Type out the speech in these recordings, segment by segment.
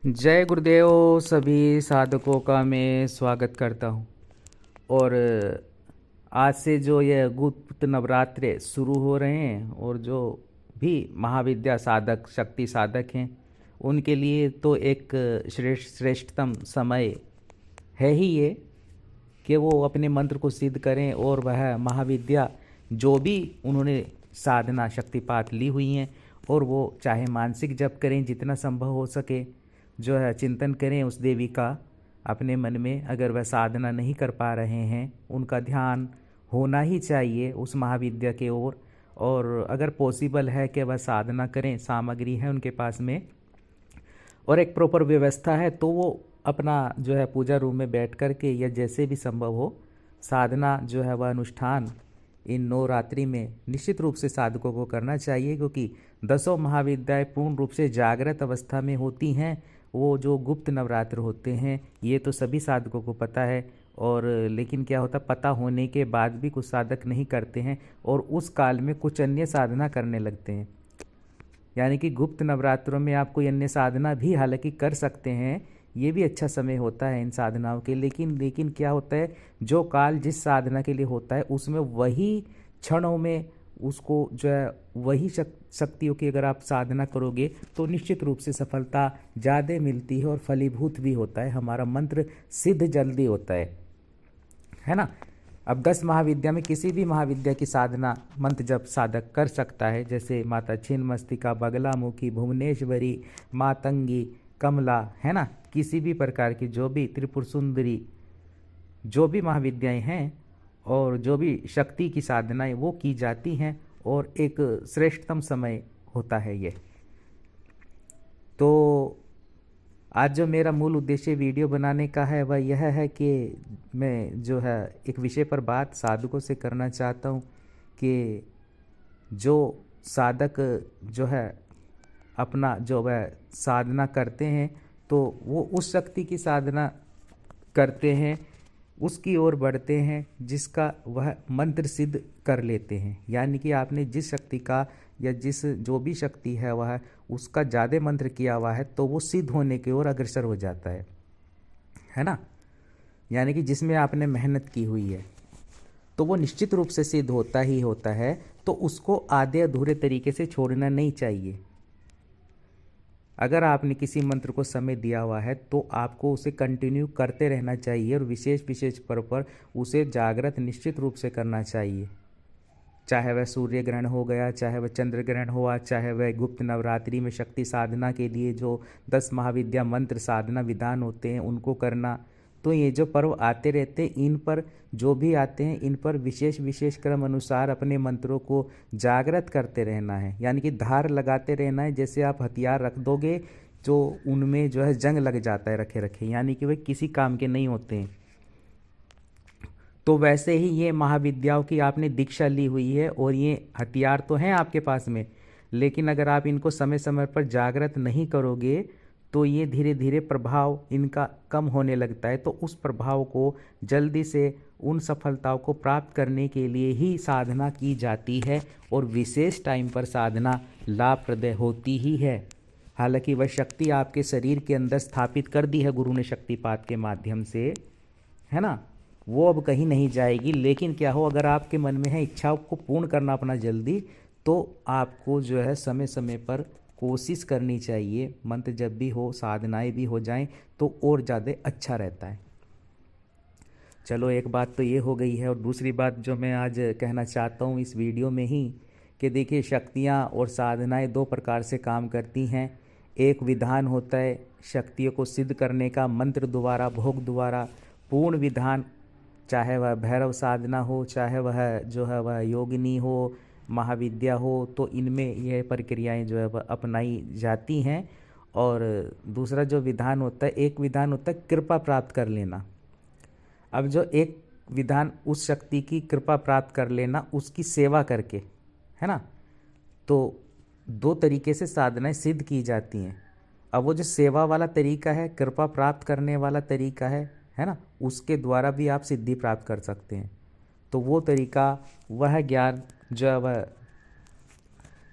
जय गुरुदेव। सभी साधकों का मैं स्वागत करता हूँ। और आज से जो ये गुप्त नवरात्रे शुरू हो रहे हैं और जो भी महाविद्या साधक शक्ति साधक हैं उनके लिए तो एक श्रेष्ठतम समय है ही ये कि वो अपने मंत्र को सिद्ध करें और वह महाविद्या जो भी उन्होंने साधना शक्तिपात ली हुई हैं और वो चाहे मानसिक जप करें, जितना संभव हो सके जो है चिंतन करें उस देवी का अपने मन में। अगर वह साधना नहीं कर पा रहे हैं, उनका ध्यान होना ही चाहिए उस महाविद्या के ओर। और अगर पॉसिबल है कि वह साधना करें, सामग्री है उनके पास में और एक प्रॉपर व्यवस्था है, तो वो अपना जो है पूजा रूम में बैठ कर के या जैसे भी संभव हो साधना जो है वह अनुष्ठान इन नवरात्रि में निश्चित रूप से साधकों को करना चाहिए, क्योंकि दसों महाविद्याएं पूर्ण रूप से जागृत अवस्था में होती हैं। वो जो गुप्त नवरात्र होते हैं ये तो सभी साधकों को पता है, और लेकिन क्या होता, पता होने के बाद भी कुछ साधक नहीं करते हैं और उस काल में कुछ अन्य साधना करने लगते हैं। यानी कि गुप्त नवरात्रों में आप कोई अन्य साधना भी हालांकि कर सकते हैं, ये भी अच्छा समय होता है इन साधनाओं के। लेकिन क्या होता है, जो काल जिस साधना के लिए होता है उसमें वही क्षणों में उसको जो है वही शक्तियों की अगर आप साधना करोगे तो निश्चित रूप से सफलता ज़्यादा मिलती है और फलीभूत भी होता है। हमारा मंत्र सिद्ध जल्दी होता है ना। अब 10 महाविद्या में किसी भी महाविद्या की साधना मंत्र जब साधक कर सकता है, जैसे माता छिन्नमस्तिका, बगलामुखी, भुवनेश्वरी, मातंगी, कमला, है ना, किसी भी प्रकार की जो भी त्रिपुर सुंदरी जो भी महाविद्याएं हैं और जो भी शक्ति की साधनाएं वो की जाती हैं और एक श्रेष्ठतम समय होता है ये। तो आज जो मेरा मूल उद्देश्य वीडियो बनाने का है वह यह है कि मैं जो है एक विषय पर बात साधकों से करना चाहता हूँ कि जो साधक जो है अपना जो वह साधना करते हैं तो वो उस शक्ति की साधना करते हैं, उसकी ओर बढ़ते हैं जिसका वह मंत्र सिद्ध कर लेते हैं। यानी कि आपने जिस शक्ति का या जिस जो भी शक्ति है वह उसका ज़्यादा मंत्र किया हुआ है तो वो सिद्ध होने की ओर अग्रसर हो जाता है ना। यानी कि जिसमें आपने मेहनत की हुई है तो वो निश्चित रूप से सिद्ध होता ही होता है, तो उसको आधे अधूरे तरीके से छोड़ना नहीं चाहिए। अगर आपने किसी मंत्र को समय दिया हुआ है तो आपको उसे कंटिन्यू करते रहना चाहिए और विशेष विशेष पर उसे जागृत निश्चित रूप से करना चाहिए। चाहे वह सूर्य ग्रहण हो गया, चाहे वह चंद्र ग्रहण हुआ, चाहे वह गुप्त नवरात्रि में शक्ति साधना के लिए जो 10 महाविद्या मंत्र साधना विधान होते हैं उनको करना। तो ये जो पर्व आते रहते हैं इन पर जो भी आते हैं इन पर विशेष विशेष क्रम अनुसार अपने मंत्रों को जागृत करते रहना है। यानी कि धार लगाते रहना है। जैसे आप हथियार रख दोगे जो उनमें जो है जंग लग जाता है रखे रखे, यानी कि वे किसी काम के नहीं होते हैं। तो वैसे ही ये महाविद्याओं की आपने दीक्षा ली हुई है और ये हथियार तो हैं आपके पास में, लेकिन अगर आप इनको समय समय पर जागृत नहीं करोगे तो ये धीरे धीरे प्रभाव इनका कम होने लगता है। तो उस प्रभाव को जल्दी से उन सफलताओं को प्राप्त करने के लिए ही साधना की जाती है और विशेष टाइम पर साधना लाभप्रद होती ही है। हालांकि वह शक्ति आपके शरीर के अंदर स्थापित कर दी है गुरु ने शक्तिपात के माध्यम से, है ना, वो अब कहीं नहीं जाएगी। लेकिन क्या हो, अगर आपके मन में है इच्छाओं को पूर्ण करना अपना जल्दी, तो आपको जो है समय समय पर कोशिश करनी चाहिए। मंत्र जब भी हो, साधनाएं भी हो जाएं तो और ज़्यादा अच्छा रहता है। चलो एक बात तो ये हो गई है, और दूसरी बात जो मैं आज कहना चाहता हूँ इस वीडियो में ही कि देखिए शक्तियाँ और साधनाएं 2 प्रकार से काम करती हैं। एक विधान होता है शक्तियों को सिद्ध करने का मंत्र द्वारा, भोग द्वारा, पूर्ण विधान, चाहे वह भैरव साधना हो, चाहे वह जो है वह योगिनी हो, महाविद्या हो, तो इनमें यह प्रक्रियाएं जो है वह अपनाई जाती हैं। और दूसरा जो विधान होता है, एक विधान होता है कृपा प्राप्त कर लेना। अब जो एक विधान उस शक्ति की कृपा प्राप्त कर लेना उसकी सेवा करके, है ना, तो 2 तरीके से साधनाएं सिद्ध की जाती हैं। अब वो जो सेवा वाला तरीका है, कृपा प्राप्त करने वाला तरीका है ना, उसके द्वारा भी आप सिद्धि प्राप्त कर सकते हैं। तो वो तरीका, वह ज्ञान जो वह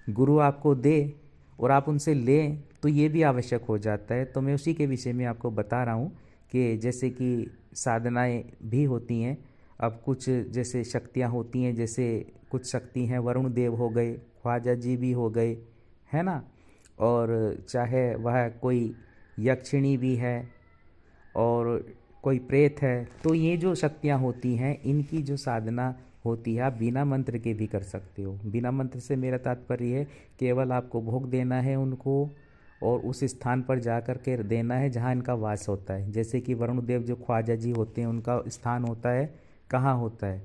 गुरु आपको दे और आप उनसे लें तो ये भी आवश्यक हो जाता है। तो मैं उसी के विषय में आपको बता रहा हूँ कि जैसे कि साधनाएं भी होती हैं। अब कुछ जैसे शक्तियाँ होती हैं, जैसे कुछ शक्ति हैं वरुण देव हो गए, ख्वाजा जी भी हो गए, है ना, और चाहे वह कोई यक्षिणी भी है और कोई प्रेत है। तो ये जो शक्तियाँ होती हैं इनकी जो साधना होती है आप बिना मंत्र के भी कर सकते हो। बिना मंत्र से मेरा तात्पर्य है केवल आपको भोग देना है उनको और उस स्थान पर जा कर के देना है जहाँ इनका वास होता है। जैसे कि वरुण देव जो ख्वाजा जी होते हैं उनका स्थान होता है कहाँ होता है,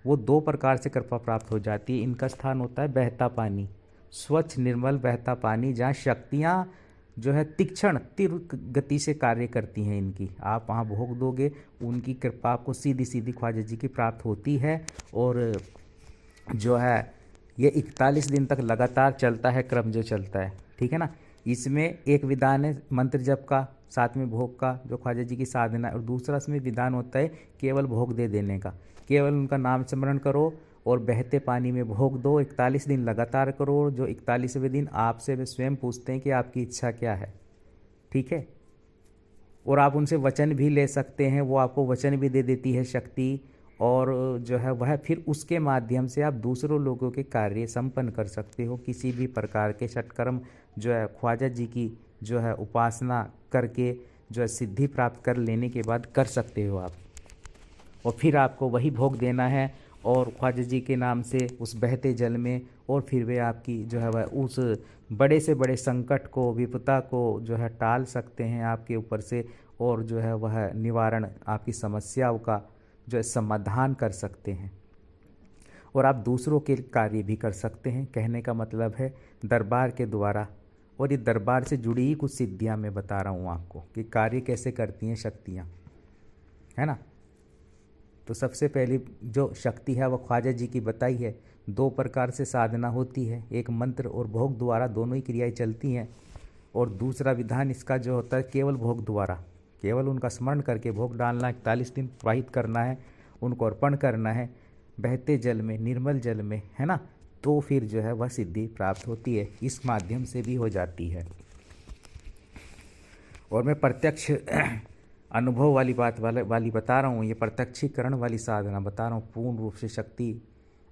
वो दो प्रकार से कृपा प्राप्त हो जाती है। इनका स्थान होता है बहता पानी, स्वच्छ निर्मल बहता पानी, जहाँ शक्तियाँ जो है तीक्ष्ण तीव्र गति से कार्य करती हैं इनकी। आप वहाँ भोग दोगे, उनकी कृपा आपको सीधी सीधी ख्वाजा जी की प्राप्त होती है। और जो है ये 41 दिन तक लगातार चलता है, क्रम जो चलता है, ठीक है ना। इसमें एक विधान है मंत्र जप का, साथ में भोग का जो ख्वाजा जी की साधना है, और दूसरा इसमें विधान होता है केवल भोग दे देने का। केवल उनका नाम स्मरण करो और बहते पानी में भोग दो, 41 दिन लगातार करो। जो 41वें दिन आपसे वे स्वयं पूछते हैं कि आपकी इच्छा क्या है, ठीक है। और आप उनसे वचन भी ले सकते हैं, वो आपको वचन भी दे देती है शक्ति। और जो है वह फिर उसके माध्यम से आप दूसरों लोगों के कार्य संपन्न कर सकते हो। किसी भी प्रकार के षटकर्म जो है ख्वाजा जी की जो है उपासना करके जो है सिद्धि प्राप्त कर लेने के बाद कर सकते हो आप। और फिर आपको वही भोग देना है और ख्वाजा जी के नाम से उस बहते जल में, और फिर वे आपकी जो है वह उस बड़े से बड़े संकट को, विपदा को जो है टाल सकते हैं आपके ऊपर से, और जो है वह निवारण आपकी समस्याओं का जो है समाधान कर सकते हैं। और आप दूसरों के कार्य भी कर सकते हैं। कहने का मतलब है दरबार के द्वारा, और ये दरबार से जुड़ी ही कुछ सिद्धियाँ मैं बता रहा हूँ आपको कि कार्य कैसे करती हैं शक्तियाँ, है ना। तो सबसे पहली जो शक्ति है वो ख्वाजा जी की बताई है। दो प्रकार से साधना होती है, एक मंत्र और भोग द्वारा दोनों ही क्रियाएं चलती हैं, और दूसरा विधान इसका जो होता है केवल भोग द्वारा, केवल उनका स्मरण करके भोग डालना, 41 दिन प्रवाहित करना है, उनको अर्पण करना है बहते जल में, निर्मल जल में, है ना। तो फिर जो है वह सिद्धि प्राप्त होती है, इस माध्यम से भी हो जाती है। और मैं प्रत्यक्ष अनुभव वाली बात वाली बता रहा हूँ, ये प्रत्यक्षीकरण वाली साधना बता रहा हूँ। पूर्ण रूप से शक्ति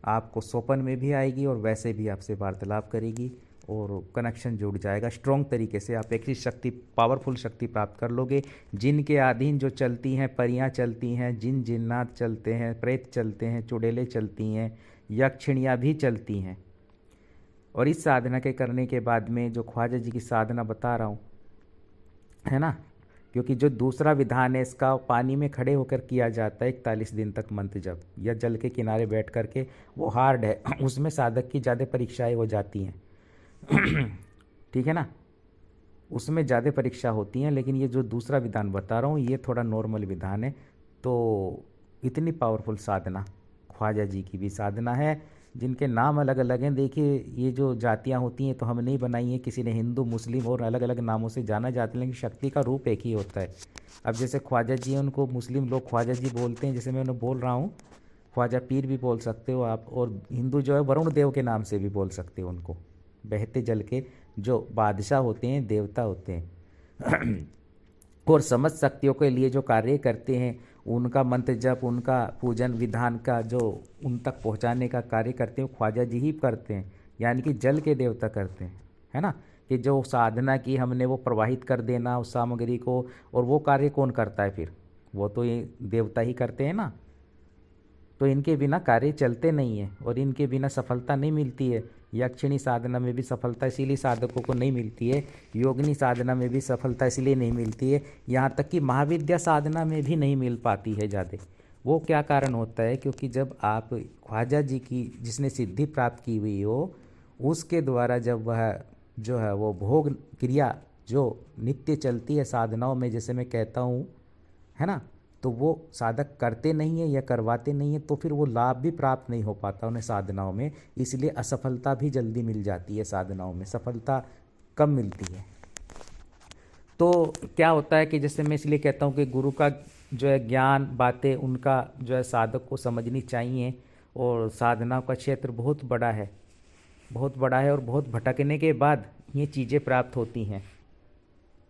आपको स्वप्न में भी आएगी और वैसे भी आपसे वार्तालाप करेगी और कनेक्शन जुड़ जाएगा। स्ट्रॉन्ग तरीके से आप एक शक्ति, पावरफुल शक्ति प्राप्त कर लोगे। जिनके अधीन जो चलती हैं, परियां चलती हैं, जिन जिन्नात चलते हैं, प्रेत चलते हैं, चुड़ैलें चलती हैं, यक्षिणियाँ भी चलती हैं। और इस साधना के करने के बाद में जो ख्वाजा जी की साधना बता रहा हूँ, है ना, क्योंकि जो दूसरा विधान है इसका पानी में खड़े होकर किया जाता है 41 दिन तक मंत्र जप, या जल के किनारे बैठ कर के, वो हार्ड है, उसमें साधक की ज़्यादा परीक्षाएं हो जाती हैं ठीक है ना, उसमें ज़्यादा परीक्षा होती हैं। लेकिन ये जो दूसरा विधान बता रहा हूँ ये थोड़ा नॉर्मल विधान है। तो इतनी पावरफुल साधना ख्वाजा जी की भी साधना है, जिनके नाम अलग अलग हैं। देखिए ये जो जातियाँ होती हैं तो हमने नहीं बनाई हैं, किसी ने हिंदू, मुस्लिम और अलग अलग नामों से जाना जाता है, लेकिन शक्ति का रूप एक ही होता है। अब जैसे ख्वाजा जी हैं, उनको मुस्लिम लोग ख्वाजा जी बोलते हैं, जैसे मैं उन्हें बोल रहा हूँ, ख्वाजा पीर भी बोल सकते हो आप। और हिंदू जो है वरुण देव के नाम से भी बोल सकते हो उनको, बहते जल के जो बादशाह होते हैं, देवता होते हैं और समझ शक्तियों के लिए जो कार्य करते हैं, उनका मंत्र जप, उनका पूजन विधान का जो उन तक पहुंचाने का कार्य करते हैं, ख्वाजा जी ही करते हैं, यानी कि जल के देवता करते हैं, है ना। कि जो साधना की हमने वो प्रवाहित कर देना उस सामग्री को, और वो कार्य कौन करता है फिर, वो तो ये देवता ही करते हैं ना। तो इनके बिना कार्य चलते नहीं है और इनके बिना सफलता नहीं मिलती है। यक्षिणी साधना में भी सफलता इसीलिए साधकों को नहीं मिलती है, योगिनी साधना में भी सफलता इसलिए नहीं मिलती है, यहाँ तक कि महाविद्या साधना में भी नहीं मिल पाती है ज़्यादा। वो क्या कारण होता है, क्योंकि जब आप ख्वाजा जी की जिसने सिद्धि प्राप्त की हुई हो उसके द्वारा जब वह जो है वो भोग क्रिया जो नित्य चलती है साधनाओं में, जैसे मैं कहता हूँ, है ना, तो वो साधक करते नहीं है या करवाते नहीं है, तो फिर वो लाभ भी प्राप्त नहीं हो पाता उन्हें साधनाओं में, इसलिए असफलता भी जल्दी मिल जाती है साधनाओं में, सफलता कम मिलती है। तो क्या होता है कि जैसे मैं इसलिए कहता हूँ कि गुरु का जो है ज्ञान, बातें उनका जो है साधक को समझनी चाहिए। और साधना का क्षेत्र बहुत बड़ा है, बहुत बड़ा है, और बहुत भटकने के बाद ये चीज़ें प्राप्त होती हैं।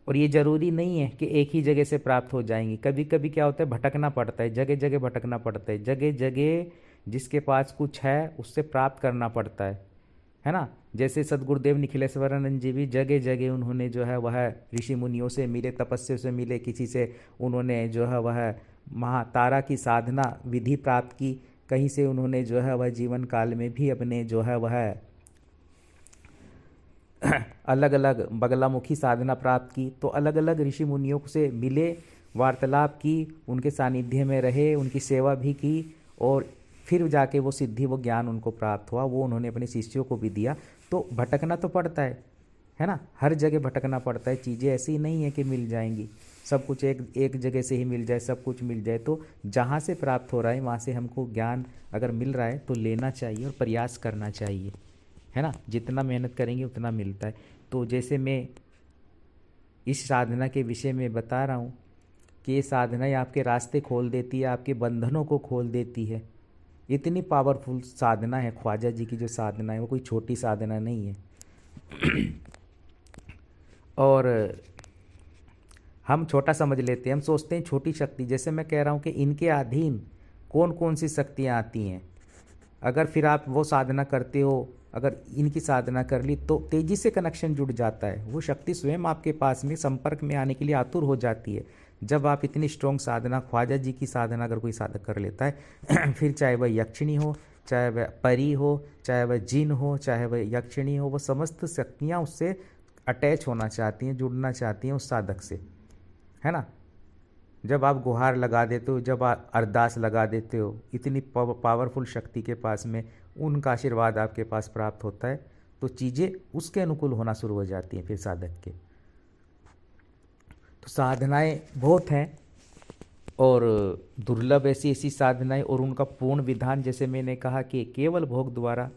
और ये ज़रूरी नहीं है कि एक ही जगह से प्राप्त हो जाएंगी। कभी कभी क्या होता है, भटकना पड़ता है, जगह जगह भटकना पड़ता है, जगह जगह जिसके पास कुछ है उससे प्राप्त करना पड़ता है ना। जैसे सदगुरुदेव निखिलेश्वरानंद जी भी जगह जगह उन्होंने जो है वह ऋषि मुनियों से मिले, तपस्या से मिले, किसी से उन्होंने जो है वह महातारा की साधना विधि प्राप्त की, कहीं से उन्होंने जो है वह जीवन काल में भी अपने जो है वह अलग अलग बगलामुखी साधना प्राप्त की। तो अलग अलग ऋषि मुनियों से मिले, वार्तालाप की, उनके सानिध्य में रहे, उनकी सेवा भी की, और फिर जाके वो सिद्धि, वो ज्ञान उनको प्राप्त हुआ, वो उन्होंने अपने शिष्यों को भी दिया। तो भटकना तो पड़ता है ना, हर जगह भटकना पड़ता है। चीज़ें ऐसी नहीं है कि मिल जाएंगी, सब कुछ एक जगह से ही मिल जाए, सब कुछ मिल जाए। तो जहाँ से प्राप्त हो रहा है वहाँ से हमको ज्ञान अगर मिल रहा है तो लेना चाहिए और प्रयास करना चाहिए, है ना। जितना मेहनत करेंगे उतना मिलता है। तो जैसे मैं इस साधना के विषय में बता रहा हूँ कि ये साधना आपके रास्ते खोल देती है, आपके बंधनों को खोल देती है। इतनी पावरफुल साधना है ख्वाजा जी की जो साधना है, वो कोई छोटी साधना नहीं है। और हम छोटा समझ लेते हैं, हम सोचते हैं छोटी शक्ति। जैसे मैं कह रहा हूँ कि इनके अधीन कौन कौन सी शक्तियाँ आती हैं। अगर फिर आप वो साधना करते हो, अगर इनकी साधना कर ली तो तेज़ी से कनेक्शन जुड़ जाता है, वो शक्ति स्वयं आपके पास में संपर्क में आने के लिए आतुर हो जाती है। जब आप इतनी स्ट्रॉन्ग साधना, ख्वाजा जी की साधना अगर कोई साधक कर लेता है फिर चाहे वह यक्षिणी हो, चाहे वह परी हो, चाहे वह जिन हो, चाहे वह यक्षिणी हो, वो समस्त शक्तियाँ उससे अटैच होना चाहती हैं, जुड़ना चाहती हैं उस साधक से, है ना। जब आप गुहार लगा देते हो, जब आप अरदास लगा देते हो, इतनी पावरफुल शक्ति के पास में उनका आशीर्वाद आपके पास प्राप्त होता है, तो चीज़ें उसके अनुकूल होना शुरू हो जाती हैं फिर साधक के। तो साधनाएं बहुत हैं और दुर्लभ ऐसी ऐसी साधनाएं, और उनका पूर्ण विधान जैसे मैंने कहा कि केवल भोग द्वारा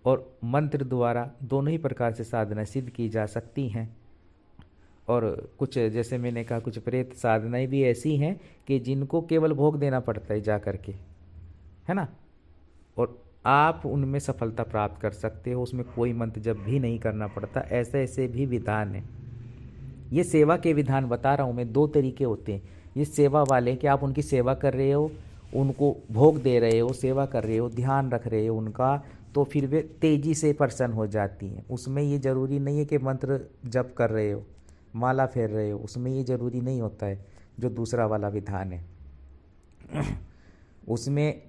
और मंत्र द्वारा दोनों ही प्रकार से साधना सिद्ध की जा सकती हैं। और कुछ जैसे मैंने कहा कुछ प्रेत साधनाएं भी ऐसी हैं कि जिनको केवल भोग देना पड़ता है जा करके, है ना, और आप उनमें सफलता प्राप्त कर सकते हो, उसमें कोई मंत्र जब भी नहीं करना पड़ता। ऐसे ऐसे भी विधान है। ये सेवा के विधान बता रहा हूँ मैं, दो तरीके होते हैं। ये सेवा वाले कि आप उनकी सेवा कर रहे हो, उनको भोग दे रहे हो, सेवा कर रहे हो, ध्यान रख रहे हो उनका, तो फिर वे तेज़ी से प्रसन्न हो जाती हैं। उसमें ये ज़रूरी नहीं है कि मंत्र जप कर रहे हो, माला फेर रहे हो, उसमें ये ज़रूरी नहीं होता है जो दूसरा वाला विधान है। उसमें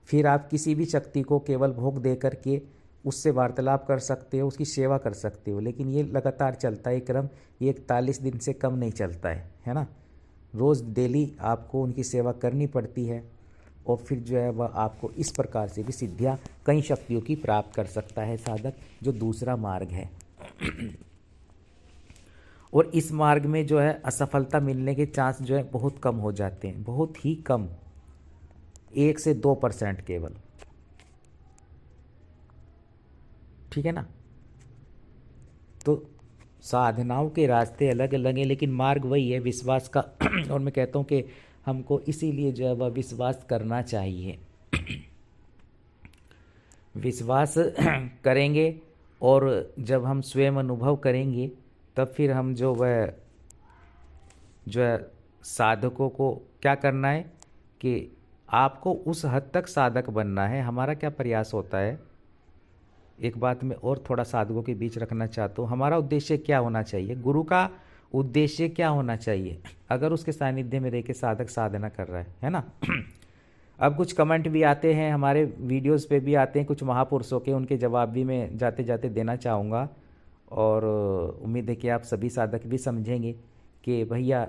फिर आप किसी भी शक्ति को केवल भोग दे करके उससे वार्तालाप कर सकते हो, उसकी सेवा कर सकते हो, लेकिन ये लगातार चलता है क्रम, ये 41 दिन से कम नहीं चलता है ना। रोज़ डेली आपको उनकी सेवा करनी पड़ती है, और फिर जो है वह आपको इस प्रकार से भी सिद्धियाँ कई शक्तियों की प्राप्त कर सकता है साधक, जो दूसरा मार्ग है। और इस मार्ग में जो है असफलता मिलने के चांस जो है बहुत कम हो जाते हैं, बहुत ही कम, 1 से 2% केवल, ठीक है ना। तो साधनाओं के रास्ते अलग अलग हैं, लेकिन मार्ग वही है, विश्वास का। और मैं कहता हूँ कि हमको इसीलिए जो है वह विश्वास करना चाहिए। विश्वास करेंगे, और जब हम स्वयं अनुभव करेंगे तब फिर हम जो है साधकों को क्या करना है कि आपको उस हद तक साधक बनना है। हमारा क्या प्रयास होता है, एक बात मैं और थोड़ा साधकों के बीच रखना चाहता हूँ, हमारा उद्देश्य क्या होना चाहिए, गुरु का उद्देश्य क्या होना चाहिए अगर उसके सानिध्य में रह के साधक साधना कर रहा है ना। अब कुछ कमेंट भी आते हैं, हमारे वीडियोस पे भी आते हैं कुछ महापुरुषों के, उनके जवाब भी मैं जाते जाते देना चाहूँगा, और उम्मीद है कि आप सभी साधक भी समझेंगे कि भैया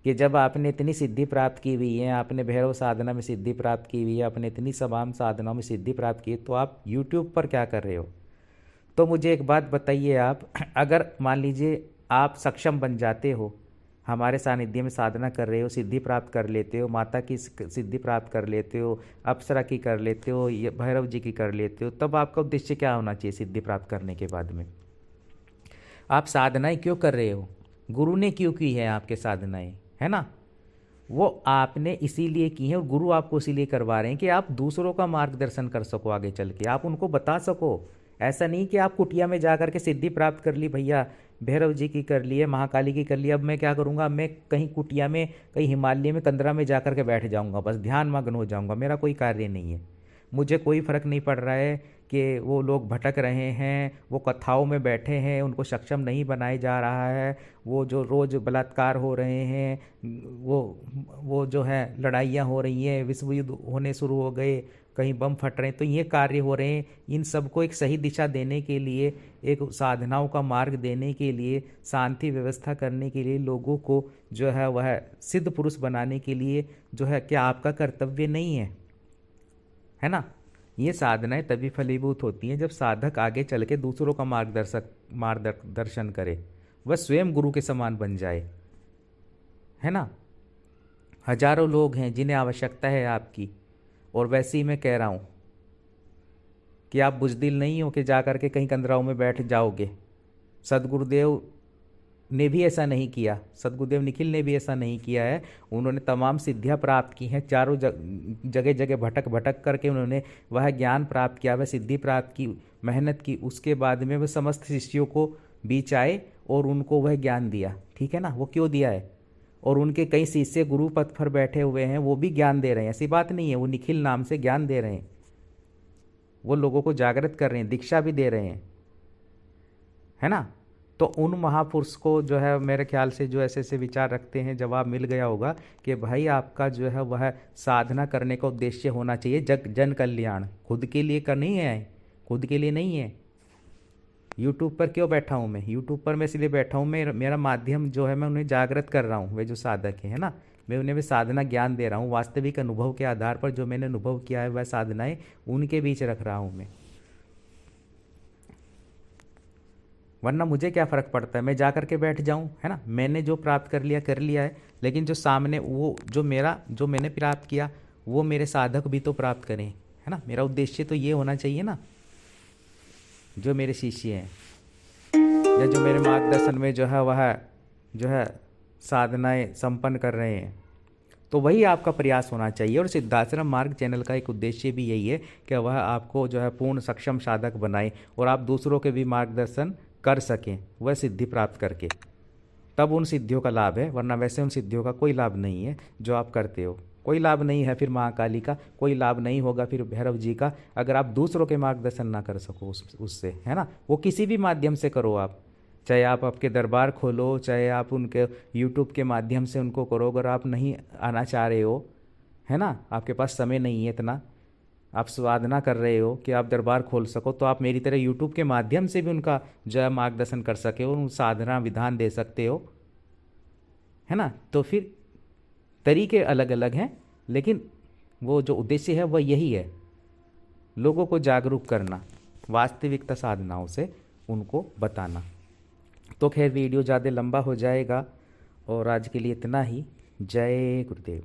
कि जब आपने इतनी सिद्धि प्राप्त की हुई है, आपने भैरव साधना में सिद्धि प्राप्त की हुई है, आपने इतनी तमाम साधनाओं में सिद्धि प्राप्त की है, तो आप यूट्यूब पर क्या कर रहे हो। तो मुझे एक बात बताइए, आप अगर मान लीजिए आप सक्षम बन जाते हो, हमारे सानिध्य में साधना कर रहे हो, सिद्धि प्राप्त कर लेते हो, माता की सिद्धि प्राप्त कर लेते हो, अप्सरा की कर लेते हो, भैरव जी की कर लेते हो, तब आपका उद्देश्य क्या होना चाहिए सिद्धि प्राप्त करने के बाद में। आप साधनाएं क्यों कर रहे हो, गुरु ने क्यों की है आपके साधनाएं, है ना। वो आपने इसीलिए की है, और गुरु आपको इसीलिए करवा रहे हैं कि आप दूसरों का मार्गदर्शन कर सको, आगे चल के आप उनको बता सको। ऐसा नहीं कि आप कुटिया में जा करके सिद्धि प्राप्त कर ली, भैया भैरव जी की कर ली है, महाकाली की कर ली, अब मैं क्या करूँगा, मैं कहीं कुटिया में, कहीं हिमालय में कंदरा में जा करके बैठ जाऊँगा, बस ध्यान मग्न हो जाऊँगा, मेरा कोई कार्य नहीं है, मुझे कोई फ़र्क नहीं पड़ रहा है कि वो लोग भटक रहे हैं, वो कथाओं में बैठे हैं, उनको सक्षम नहीं बनाया जा रहा है, वो जो रोज़ बलात्कार हो रहे हैं, वो वो जो है लड़ाइयाँ हो रही हैं, विश्व युद्ध होने शुरू हो गए, कहीं बम फट रहे हैं, तो ये कार्य हो रहे हैं, इन सबको एक सही दिशा देने के लिए, एक साधनाओं का मार्ग देने के लिए, शांति व्यवस्था करने के लिए, लोगों को जो है वह सिद्ध पुरुष बनाने के लिए जो है, क्या आपका कर्तव्य नहीं है ना? ये साधनाएं तभी फलीभूत होती हैं जब साधक आगे चल के दूसरों का मार्गदर्शन करे, वह स्वयं गुरु के समान बन जाए, है ना? हजारों लोग हैं जिन्हें आवश्यकता है आपकी, और वैसे ही मैं कह रहा हूँ कि आप बुज़दिल नहीं हो कि जा कर के कहीं कंदराओं में बैठ जाओगे। सदगुरुदेव ने भी ऐसा नहीं किया, सदगुरुदेव निखिल ने भी ऐसा नहीं किया है। उन्होंने तमाम सिद्धियां प्राप्त की हैं, चारों जगह जगह भटक भटक करके उन्होंने वह ज्ञान प्राप्त किया, वह सिद्धि प्राप्त की, मेहनत की, उसके बाद में वह समस्त शिष्यों को बीच आए और उनको वह ज्ञान दिया। ठीक है ना? वो क्यों दिया है? और उनके कई शिष्य गुरु पद पर बैठे हुए हैं, वो भी ज्ञान दे रहे हैं, ऐसी बात नहीं है, वो निखिल नाम से ज्ञान दे रहे हैं, वो लोगों को जागृत कर रहे हैं, दीक्षा भी दे रहे हैं, है ना? तो उन महापुरुष को जो है मेरे ख्याल से जो ऐसे ऐसे विचार रखते हैं, जवाब मिल गया होगा कि भाई आपका जो है वह साधना करने का उद्देश्य होना चाहिए जन कल्याण, खुद के लिए कर नहीं है, खुद के लिए नहीं है। यूट्यूब पर क्यों बैठा हूँ मैं? यूट्यूब पर मैं इसलिए बैठा हूँ, मेरा माध्यम जो है मैं उन्हें जागृत कर रहा हूँ, वे जो साधक है ना, मैं उन्हें भी साधना ज्ञान दे रहा हूँ, वास्तविक अनुभव के आधार पर जो मैंने अनुभव किया है वह साधनाएं उनके बीच रख रहा हूँ मैं। वरना मुझे क्या फ़र्क पड़ता है, मैं जा कर के बैठ जाऊं, है ना? मैंने जो प्राप्त कर लिया है, लेकिन जो सामने वो जो मैंने प्राप्त किया वो मेरे साधक भी तो प्राप्त करें, है ना? मेरा उद्देश्य तो ये होना चाहिए ना, जो मेरे शिष्य हैं या जो मेरे मार्गदर्शन में जो है वह जो है साधनाएं संपन्न कर रहे हैं, तो वही आपका प्रयास होना चाहिए। और सिद्धाश्रम मार्ग चैनल का एक उद्देश्य भी यही है कि वह आपको जो है पूर्ण सक्षम साधक बनाए और आप दूसरों के भी मार्गदर्शन कर सकें, वह सिद्धि प्राप्त करके, तब उन सिद्धियों का लाभ है, वरना वैसे उन सिद्धियों का कोई लाभ नहीं है जो आप करते हो, कोई लाभ नहीं है फिर महाकाली का, कोई लाभ नहीं होगा फिर भैरव जी का, अगर आप दूसरों के मार्गदर्शन ना कर सको उससे, है ना? वो किसी भी माध्यम से करो आप, चाहे आप आपके दरबार खोलो, चाहे आप उनके यूट्यूब के माध्यम से उनको करो, अगर आप नहीं आना चाह रहे हो, है ना, आपके पास समय नहीं है इतना, आप साधना कर रहे हो कि आप दरबार खोल सको, तो आप मेरी तरह यूट्यूब के माध्यम से भी उनका जो है मार्गदर्शन कर सके हो, उन साधना विधान दे सकते हो, है ना? तो फिर तरीके अलग अलग हैं, लेकिन वो जो उद्देश्य है वह यही है, लोगों को जागरूक करना, वास्तविकता साधनाओं से उनको बताना। तो खैर वीडियो ज़्यादा लंबा हो जाएगा और आज के लिए इतना ही। जय गुरुदेव।